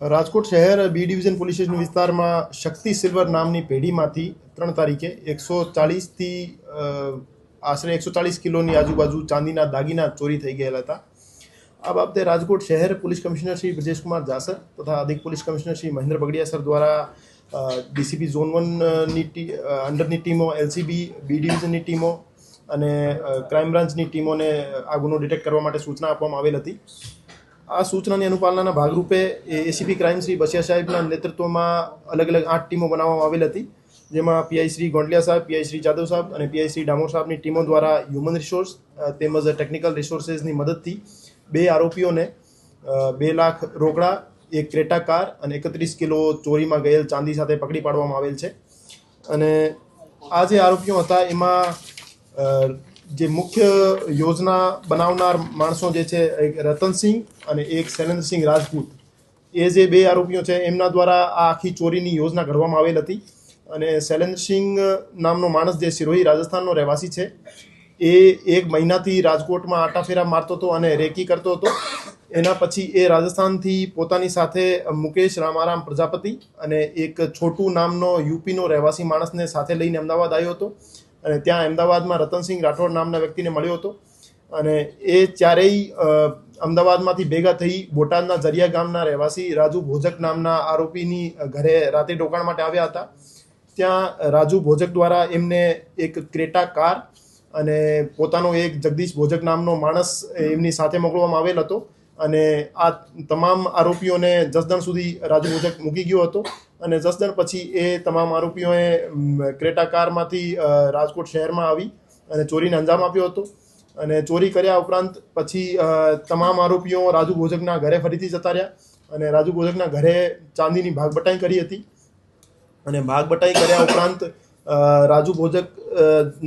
રાજકોટ શહેર B division police station વિસ્તારમાં શક્તિ silver નામની પેઢીમાંથી 3 તારીખે 140થી આશરે 140 કિલોની આજુબાજુ ચાંદીના દાગીના ચોરી થઈ ગયેલા હતા. આ બાબતે રાજકોટ શહેર પોલીસ કમિશનર શ્રી બ્રજેશકુમાર જાસર તથા અધિક police commissioner Shri Mahendra Bagadiya sir દ્વારા ડીસીપી ઝોન 1ની અંડરની ટીમો, એલસીબી બી ડિવિઝનની ટીમો અને ક્રાઇમ બ્રાન્ચની ટીમોને આ ગુનો ડિટેક્ટ કરવા માટે સૂચના આપવામાં આવેલ હતી. આ સૂચનાની અનુપાલનાના ભાગરૂપે એસીપી ક્રાઇમ શ્રી બસિયા સાહેબના નેતૃત્વમાં અલગ અલગ 8 ટીમો બનાવવામાં આવેલ હતી, જેમાં પીઆઈ શ્રી ગોંડલિયા સાહેબ, પીઆઈ શ્રી જાદવ સાહેબ અને પીઆઈ શ્રી ડામોર સાહેબની ટીમો દ્વારા હ્યુમન રિસોર્સ તેમજ ટેકનિકલ રિસોર્સિસની મદદથી 2 આરોપીઓને 2 લાખ રોકડા, એક ક્રેટા કાર અને 31 કિલો ચોરીમાં ગયેલ ચાંદી સાથે પકડી પાડવામાં આવેલ છે. અને આ જે આરોપીઓ હતા એમાં જે મુખ્ય યોજના બનાવનાર માણસો જે છે, એક રતનસિંહ અને એક શૈલેન્દ્રસિંહ રાજપૂત, એ જે 2 આરોપીઓ છે એમના દ્વારા આ આખી ચોરીની યોજના ઘડવામાં આવેલ હતી. અને શૈલેન્દ્રસિંહ નામનો માણસ જે સિરોહી રાજસ્થાનનો રહેવાસી છે, એ 1 મહિનાથી રાજકોટમાં આટાફેરા મારતો હતો અને રેકી કરતો હતો. એના પછી એ રાજસ્થાનથી પોતાની સાથે મુકેશ રામારામ પ્રજાપતિ અને એક છોટુ નામનો યુપીનો રહેવાસી માણસને સાથે લઈને અમદાવાદ આવ્યો હતો. અને ત્યાં અમદાવાદમાં રતનસિંહ રાઠોડ નામના વ્યક્તિને મળ્યો હતો. અને એ ચારેય અમદાવાદમાંથી ભેગા થઈ બોટાદના જરિયા ગામના રહેવાસી રાજુ ભોજક નામના આરોપીની ઘરે રાતે રોકાણ માટે આવ્યા હતા. ત્યાં રાજુ ભોજક દ્વારા એમને એક ક્રેટા કાર અને પોતાનો એક જગદીશ ભોજક નામનો માણસ એમની સાથે મોકલવામાં આવેલ હતો. અને આ તમામ આરોપીઓને જસદણ સુધી રાજુ ભોજક મૂકી ગયો હતો. અને જસદણ પછી એ તમામ આરોપીઓએ ક્રેટા કારમાંથી રાજકોટ શહેરમાં આવી અને ચોરીને અંજામ આપ્યો હતો. અને ચોરી કર્યા ઉપરાંત પછી તમામ આરોપીઓ રાજુ ભોજકના ઘરે ફરીથી જતા રહ્યા અને રાજુ ભોજકના ઘરે ચાંદીની ભાગબટાઈ કરી હતી. અને ભાગબટાઈ કર્યા ઉપરાંત રાજુ ભોજક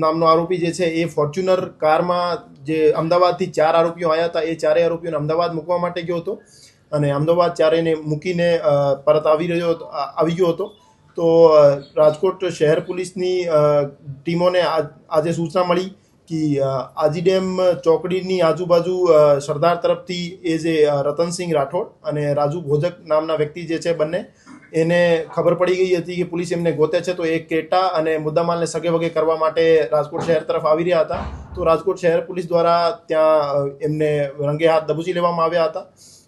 નામનો આરોપી જે છે એ ફોર્ચ્યુનર કારમાં જે અમદાવાદથી 4 આરોપીઓ આવ્યા હતા, એ 4 આરોપીઓને અમદાવાદ મૂકવા માટે ગયો હતો. અને અમદાવાદ 4ને મૂકીને પરત આવી ગયો હતો. તો રાજકોટ શહેર પોલીસની ટીમોને આજે સૂચના મળી કે આજીડેમ ચોકડીની આજુબાજુ સરદાર તરફથી એ જે રતનસિંહ રાઠોડ અને રાજુ ભોજક નામના વ્યક્તિ જે છે, બંને એને ખબર પડી ગઈ હતી કે પોલીસ એમને ગોતે છે. તો એ કેટા અને મુદ્દામાલને સગે વગે કરવા માટે રાજકોટ શહેર તરફ આવી રહ્યા હતા. તો રાજકોટ શહેર પોલીસ દ્વારા ત્યાં એમને રંગે હાથ દબોચી લેવામાં આવ્યા હતા.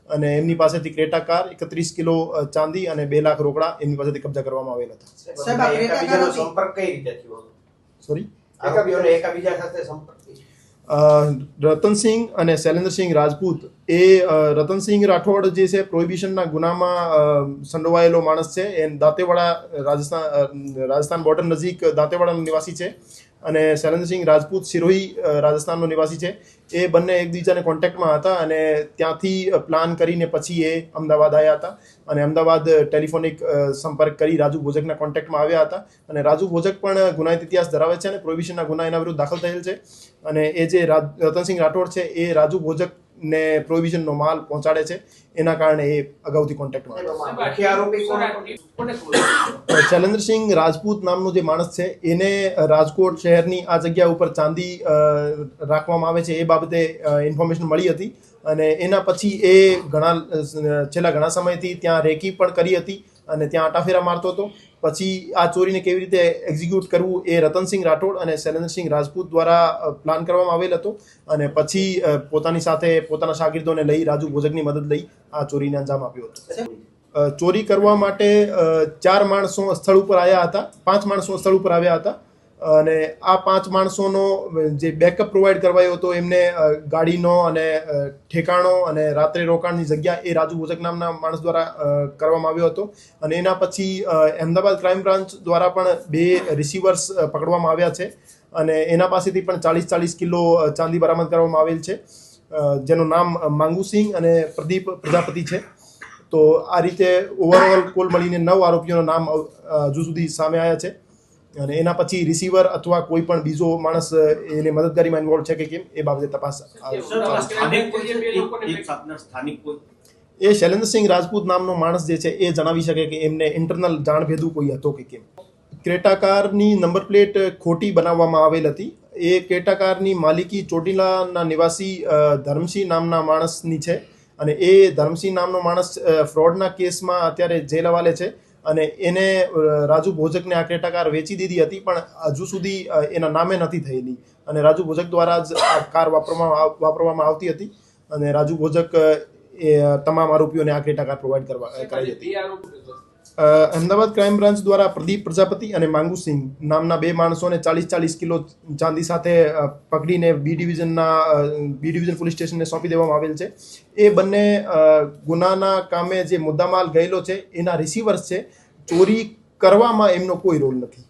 અને એમની પાસેથી ક્રેટા કાર, 31 કિલો ચાંદી અને 2 લાખ રોકડા એમની પાસેથી કબજા કરવામાં આવેલા હતા. રતનસિંહ અને શૈલેન્દ્રસિંહ રાજપૂત, એ રતનસિંહ રાઠોડ જે છે પ્રોહિબિશનના ગુનામાં સંડોવાયેલો માણસ છે. એ દાંતેવાડા રાજસ્થાન બોર્ડર નજીક દાંતેવાડાનો નિવાસી છે. અને શૈલેન્દ્રસિંહ રાજપૂત સિરોહી રાજસ્થાનનો નિવાસી છે. એ બંને એકબીજાને કોન્ટેક્ટમાં હતા અને ત્યાંથી પ્લાન કરીને પછી એ અમદાવાદ આવ્યા હતા. અને અમદાવાદ ટેલિફોનિક સંપર્ક કરી રાજુ ભોજકના કોન્ટેક્ટમાં આવ્યા હતા. અને રાજુ ભોજક પણ ગુનાહિત ઇતિહાસ ધરાવે છે અને પ્રોહિબિશનના ગુના એના વિરુદ્ધ દાખલ થયેલ છે. અને એ જે રતનસિંહ રાઠોડ છે, એ રાજુ ભોજકને પ્રોહિબિશનનો માલ પહોંચાડે છે. એના કારણે એ અગાઉથી કોન્ટેક્ટમાં હતા. શૈલેન્દ્રસિંહ રાજપૂત નામનો જે માણસ છે, એને રાજકોટ શહેરની આ જગ્યા ઉપર ચાંદી રાખવામાં આવે છે એ બાબતે ઇન્ફોર્મેશન મળી હતી. અને એના પછી એ છેલ્લા ઘણા સમયથી ત્યાં રેકી પણ કરી હતી અને ત્યાં આટાફેરા મારતો હતો. પછી આ ચોરીને કેવી રીતે એક્ઝિક્યુટ કરવું એ રતનસિંહ રાઠોડ અને શૈલેન્દ્રસિંહ રાજપૂત દ્વારા પ્લાન કરવામાં આવેલ હતો. અને પછી પોતાની સાથે પોતાના શાગીર્દોને લઈ રાજુ ભોજકની મદદ લઈ આ ચોરીને અંજામ આપ્યો હતો. ચોરી કરવા માટે 4 માણસો સ્થળ ઉપર આવ્યા હતા, 5 માણસો સ્થળ ઉપર આવ્યા હતા. અને આ 5 માણસોનો જે બેકઅપ પ્રોવાઈડ કરવાયો હતો, એમને ગાડીનો અને ઠેકાણો અને રાત્રે રોકાણની જગ્યા એ રાજુ ભોજક નામના માણસ દ્વારા કરવામાં આવ્યો હતો. અને એના પછી અમદાવાદ ક્રાઇમ બ્રાન્ચ દ્વારા પણ 2 રિસીવર્સ પકડવામાં આવ્યા છે. અને એના પાસેથી પણ 40 કિલો ચાંદી બરામદ કરવામાં આવેલ છે, જેનું નામ માંગુસિંહ અને પ્રદીપ પ્રજાપતિ છે. તો આ રીતે ઓવરઓલ કુલ મળીને 9 આરોપીઓના નામ હજુ સુધી સામે આવ્યા છે. અને એના પછી રિસીવર અથવા કોઈ પણ બીજો માણસ એને મદદગારીમાં ઇન્વોલ્વ છે કે કેમ એ બાબતે તપાસ. એ શૈલેન્દ્રસિંહ રાજપૂત નામનો માણસ જે છે એ જણાવી શકે કે એમને ઇન્ટરનલ જાણભેદુ કોઈ હતો કે કેમ. ક્રેટા કારની નંબર પ્લેટ ખોટી બનાવવામાં આવેલ હતી. એ ક્રેટા કારની માલિકી ચોટીલાના નિવાસી ધર્મસિંહ નામના માણસની છે. અને એ ધર્મસિંહ નામનો માણસ ફ્રોડના કેસમાં અત્યારે જેલ હવાલે છે અને એને રાજુ ભોજકને આ ક્રેટા કાર વેચી દીધી હતી, પણ હજુ સુધી એના નામે નથી થયેલી અને રાજુ ભોજક દ્વારા જ આ કાર વાપરવામાં આવતી હતી અને રાજુ ભોજક એ તમામ આરોપીઓને આ ક્રેટા કાર પ્રોવાઈડ કરાઈ હતી. અમદાવાદ ક્રાઇમ બ્રાન્ચ દ્વારા પ્રદીપ પ્રજાપતિ અને માંગુસિંહ નામના 2 માણસોને 40 કિલો ચાંદી સાથે પકડીને બી ડિવિઝન પોલીસ સ્ટેશનને સોંપી દેવામાં આવેલ છે. એ બંને ગુનાના કામે જે મુદ્દામાલ ગયેલો છે એના રિસીવર્સ છે. ચોરી કરવામાં એમનો કોઈ રોલ નથી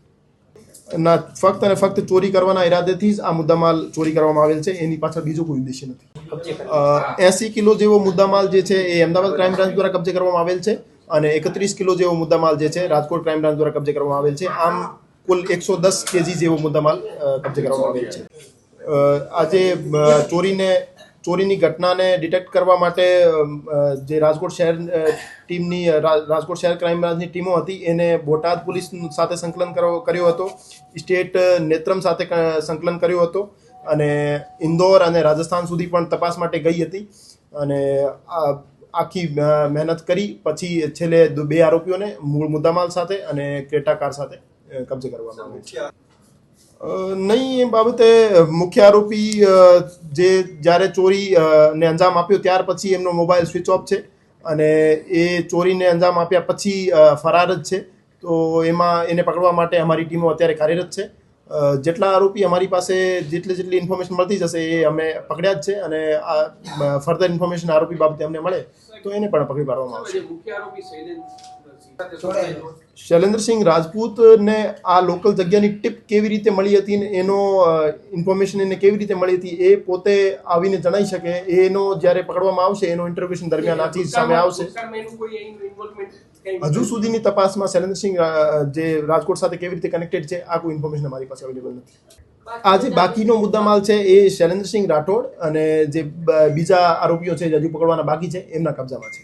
ના, ફક્ત અને ફક્ત ચોરી કરવાના ઈરાદેથી જ આ મુદ્દામાલ ચોરી કરવામાં આવેલ છે, એની પાછળ બીજો કોઈ ઉદ્દેશ્ય નથી. 80 કિલો જેવો મુદ્દામાલ જે છે એ અમદાવાદ ક્રાઇમ બ્રાન્ચ દ્વારા કબજે કરવામાં આવેલ છે અને 31 કિલો જેવો મુદ્દામાલ જે છે રાજકોટ ક્રાઇમ બ્રાન્ચ દ્વારા કબજે કરવામાં આવેલ છે. આમ કુલ 110 કેજી જેવો મુદ્દામાલ કબજે કરવામાં આવેલ છે. આજે ચોરીની ઘટનાને ડિટેક્ટ કરવા માટે જે રાજકોટ શહેર ક્રાઇમ બ્રાન્ચની ટીમો હતી એને બોટાદ પોલીસ સાથે સંકલન કર્યો હતો, સ્ટેટ નેત્રમ સાથે સંકલન કર્યો હતો અને ઇન્દોર અને રાજસ્થાન સુધી પણ તપાસ માટે ગઈ હતી અને આખી મહેનત કરી પછી છેલ્લે 2 આરોપીઓને મૂળ મુદ્દામાલ સાથે અને ક્રેટા કાર સાથે કબજે કરવામાં આવ્યો છે. નહીં, એ બાબતે મુખ્ય આરોપી જે જ્યારે ચોરી ને અંજામ આપ્યો ત્યાર પછી એમનો મોબાઈલ સ્વિચ ઓફ છે અને એ ચોરીને અંજામ આપ્યા પછી ફરાર જ છે. તો એમાં એને પકડવા માટે અમારી ટીમો અત્યારે કાર્યરત છે. જેટલા આરોપી અમારી પાસે જેટલી ઇન્ફોર્મેશન મળતી જશે એ અમે પકડ્યા જ છે અને આ ફર્ધર ઇન્ફોર્મેશન આરોપી બાબતે અમને મળે તો એને પણ પકડી પાડવામાં આવશે. શૈલેન્દ્રસિંહ રાજપૂતને આ લોકલ જગ્યાની ટીપ કેવી રીતે મળી હતી ને એનો ઇન્ફોર્મેશન એને કેવી રીતે મળી હતી એ પોતે આવીને જણાવી શકે. એનો જ્યારે પકડવામાં આવશે એનો ઇન્ટરોગેશન દરમિયાન આ ચીજ સામે આવશે. હજુ સુધીની તપાસમાં શૈલેન્દ્રસિંહ જે રાજકોટ સાથે કેવી રીતે કનેક્ટેડ છે આ કોઈ ઇન્ફોર્મેશન અમારી પાસે અવેલેબલ નથી. આ જે બાકીનો મુદ્દામાલ છે એ શૈલેન્દ્રસિંહ રાઠોડ અને જે બીજા આરોપીઓ છે જે હજુ પકડવાના બાકી છે એમના કબજામાં છે.